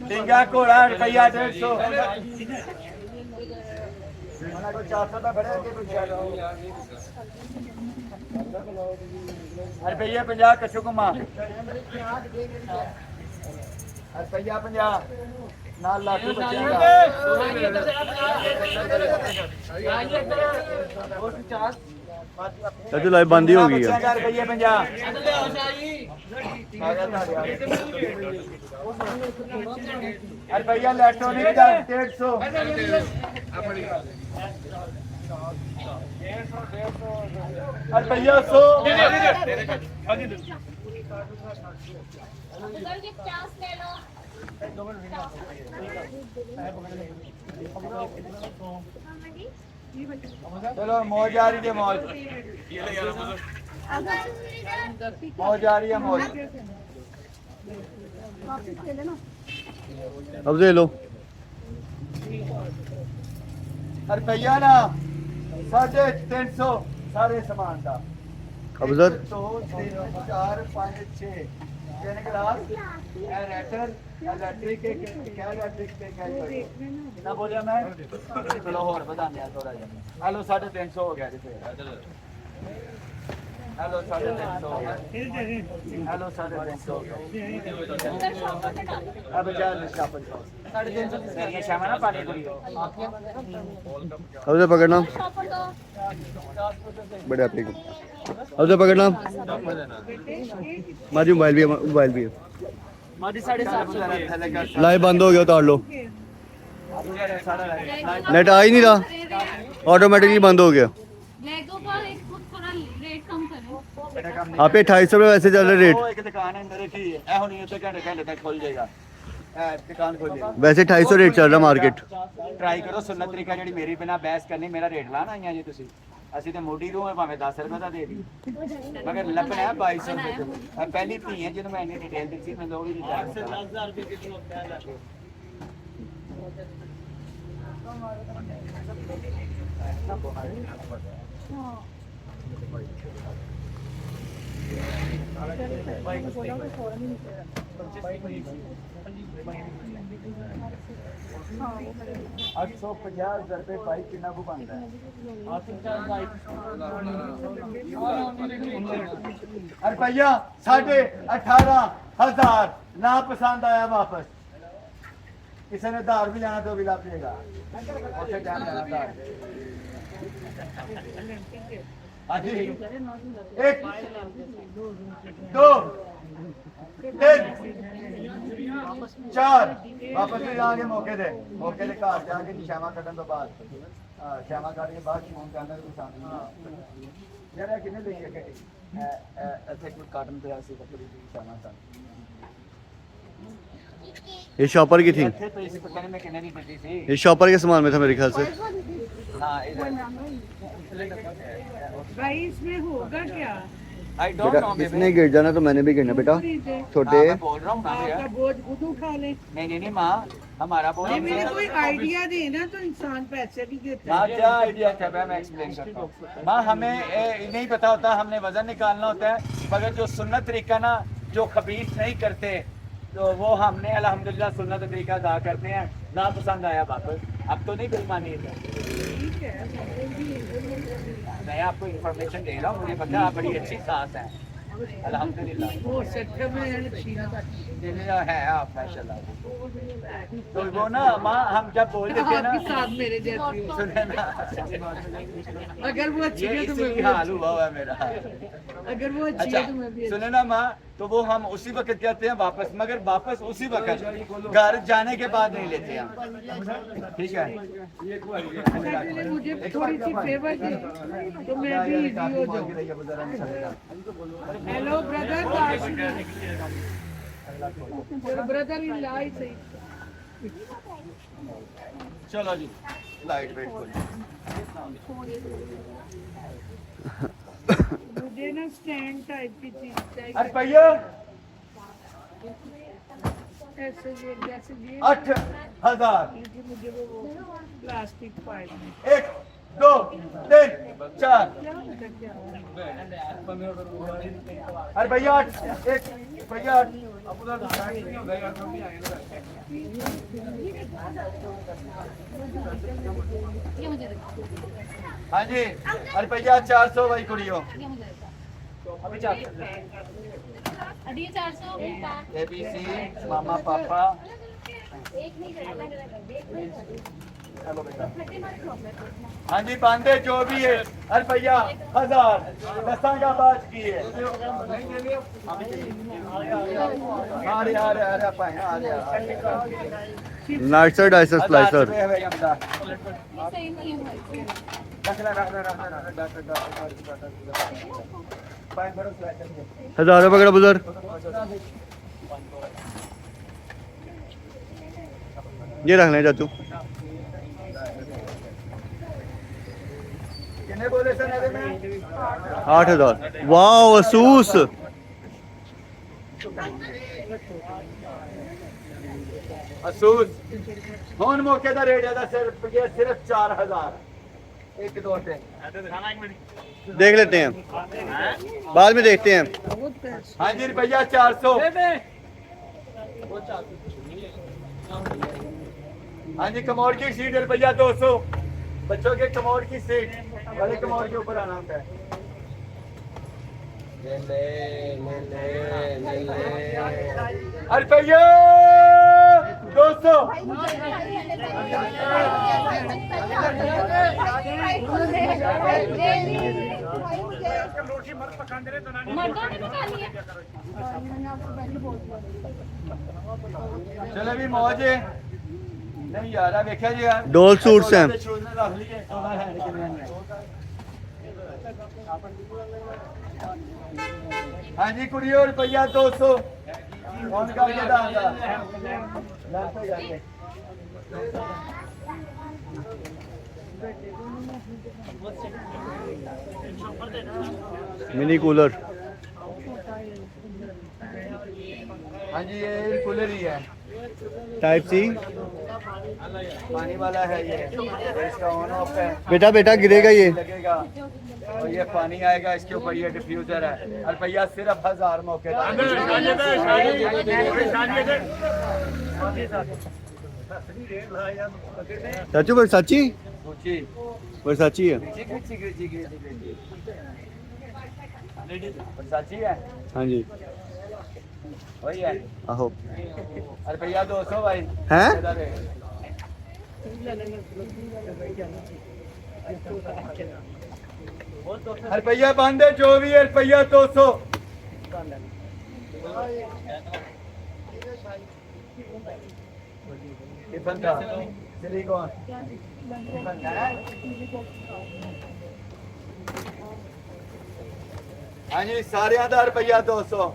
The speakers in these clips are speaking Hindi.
डिंगा घोड़ा रुपया 150 रुपया 50 कच्चू घुमा रुपया 50 नाल लाख चाचू लाइव बंद ही हो गई है। रुपये 50 रुपया इलेक्ट्रॉनिक 150 रुपया 100 चलो मौज आ रही है मौज मौज आ रही है मौज अब दे लो रुपया ना 350 सारे सामान का अब सर 2 3 4 5 6 तीन गिलास रेटर इलेक्ट्रिक क्या इलेक्ट्रिक पे क्या ना बोलिया मैं चलो और बताने थोड़ा जा हेलो 350 हो गया जी हेलो 350 हो गया हेलो 350 हो गया अब जा शापन 350 ये शामा ना पानी पूरी अब से पकड़ना बड़े आप अब से पकड़ना माजी मोबाइल भी है मादी 750 लाइव बंद हो गया उतार लो नेट आ ही नहीं रहा ऑटोमेटिकली बंद हो गया आप 2800 रुपये वैसे चल रहे रेट एक दुकान है अंदर रखी है ए होनी है तो घंटे घंटे तक खुल जाएगा दुकान खोल जाएगा वैसे 250 रेट चल रहा मार्केट ट्राई करो सुन्नत तरीका ਜਿਹੜੀ ਮੇਰੀ ਬਿਨਾ ਬਹਿਸ ਕਰਨੀ ਮੇਰਾ ਰੇਟ ਲਾਣਾ ਆਈਆਂ ਜੀ ਤੁਸੀਂ ਅਸੀਂ ਤੇ ਮੋਢੀ ਨੂੰ ਭਾਵੇਂ 10 ਰੁਪਏ ਦਾ ਦੇ ਦੀ ਮਗਰ ਲੱਭਣਾ ਹੈ 2200 ਰੁਪਏ ਪਹਿਲੀ ਧੀ ਹੈ ਜਿਹਨੂੰ ਮੈਂ ਇੰਨੀ ਡਿਟੇਲ ਦਿੱਤੀ ਮੈਂ ਉਹ ਵੀ ਨਹੀਂ 10000 ਰੁਪਏ ਕਿਲੋ ਪਿਆ ਲੱਗੇ ₹850 पाइप कितना को बनता है रुपया 18,500 ना पसंद आया वापस किसी ने धार भी लेना तो भी ला पिएगा एक 2 3 4 वापस भी जाके मौके दे घर जाके शामा कटन तो बाद शामा काट के बाद फोन करना तो सामने यार कितने ले गए ऐसे कोई काटन पे ऐसे कपड़े की शामा का ये शॉपर की थी तो इसी पता नहीं मैं कितने की दी थी ये शॉपर के सामान में था मेरे ख्याल से हां भाई इसमें होगा क्या आई डोंट नो इसने गिर जाना तो मैंने भी गिरना बेटा छोटे मैं बोल रहा हूं ना भैया आपका बोझ खुद उठा ले नहीं मां हमारा बोल नहीं मेरे कोई आइडिया देना तो इंसान पैसे भी देता मां है क्या आइडिया था मैं एक्सप्लेन करता हूं मां हमें नहीं पता होता हमने वजन निकालना होता है मगर जो सुन्नत तरीका ना जो खबीस नहीं करते तो वो हमने अल्हम्दुलिल्लाह सुन्नत तरीका अदा करते हैं ना पसंद आया वापस अब तो नहीं बेईमानी है ठीक है मैं आपको इंफॉर्मेशन दे रहा हूँ मुझे पता है आप बड़ी अच्छी सास हैं अल्हम्दुलिल्लाह वो सच्चे में है आप माशाल्लाह तो वो ना माँ हम जब बोल देते हैं ना आपके साथ मेरे जैसी हो सुने ना अगर वो अच्छी ये है तो मैं इसी भी हाल हुआ है मेरा अगर वो अच्छी अच्छा है तो मैं भी सुने ना माँ तो वो हम उसी वक्त कहते हैं वापस मगर वापस उसी वक्त घर जाने के बाद नहीं लेते हम ठीक है अच्छी मुझे थोड़ी सी फेवर दे तो मैं भी इजी हो जाऊँ हेलो ब्रदर ब्रदर इन ला ही सही चलो जी लाइट वेट मुझे ना स्टैंड टाइप की चीज चाहिए अरे भैया ऐसे ये जैसे ये 8,000 मुझे वो प्लास्टिक पाइप में 1 2 3 4 अरे भैया 1 भैया ये मुझे दे हाँ जी रुपया 400 भाई कुड़ियों ये मुझे दे अभी 400 अभी 400 ABC मामा पापा एक नहीं चलो बेटा हाँ जी बांधे जो भी है रुपया 1000 दसा का बात की है आ रहे पाए आ रहे नाइसर डाइसर स्लाइसर ये सही नहीं है हज़ार रुपये का बुजुर्ग ये रख लें चाचू कितने बोले सर नवे में 8,000 वाह असूस असूस ਹੁਣ ਮੌਕੇ ਦਾ ਰੇਟ ਇਹਦਾ ਸਿਰਫ 4000 ਇੱਕ ਦੋ ਤੇ देख लेते हैं बाद में देखते हैं हाँ जी रुपया 400 हाँ जी कमोड की सीट रुपया 200 बच्चों के कमोड की सीट बड़े कमोड के ऊपर आना होता है रुपया 200 मर्दों ने निकाली है चलो भी मौज है नहीं यार देखा जी यार डोल सूट्स हैं हाँ जी कुड़ियों रुपया 200 फोन करके दांगा मिनी कूलर हाँ जी ये कूलर ही है टाइप सी पानी वाला है ये इसका ऑन ऑफ है बेटा बेटा गिरेगा ये लगेगा और ये पानी आएगा इसके ऊपर ये डिफ्यूजर है रुपया सिर्फ 1000 मौके चाचू वर्साची पूछी वर्साची है साची है हाँ जी वही है आहो रुपया 200 भाई हैं रुपया बांधे जो भी है रुपया 200 टिफन का सिलिकॉन हाँ जी सारे का रुपया 200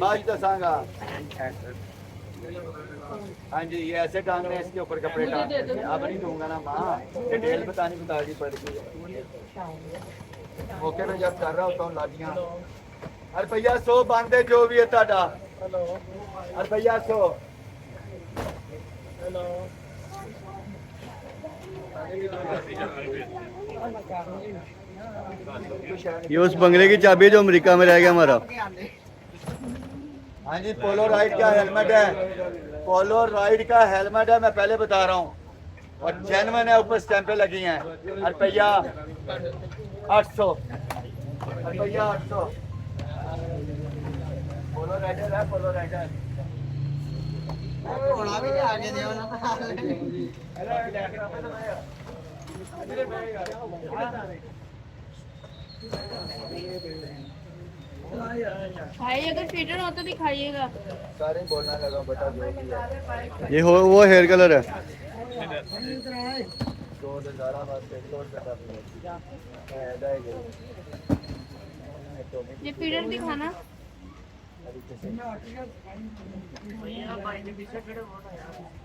आज दसांगा हाँ जी ये ऐसे टांगने हैं इसके ऊपर कपड़े टांगने अब नहीं दूंगा ना माँ डिटेल बतानी पड़ेगी मौके पे जब कर रहा होता हूँ लादियाँ रुपया 100 बांधे जो भी है ताड़ा रुपया 100 ये उस बंगले की चाबी है जो अमेरिका में रह गया हमारा हाँ जी पोलो राइड का हेलमेट है पोलो राइड का हेलमेट है मैं पहले बता रहा हूँ और जेनवन है ऊपर स्टैंपें लगी हैं रुपया 800 रुपया 800 पोलो राइडर है पोलो राइडर भाई अगर फिटर हो तो दिखाइएगा सारे बोलना लगा बेटा जो भी है ये हो वो हेयर कलर है 2000 ये फिटर दिखाना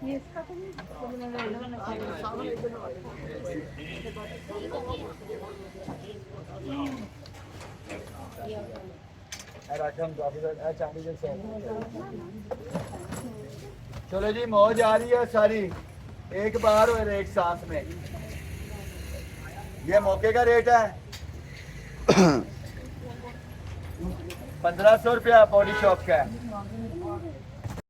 ये इसका तो चलो जी मौज आ रही है सारी एक बार और एक सांस में ये मौके का रेट है 1500 रुपया बॉडी शॉप का है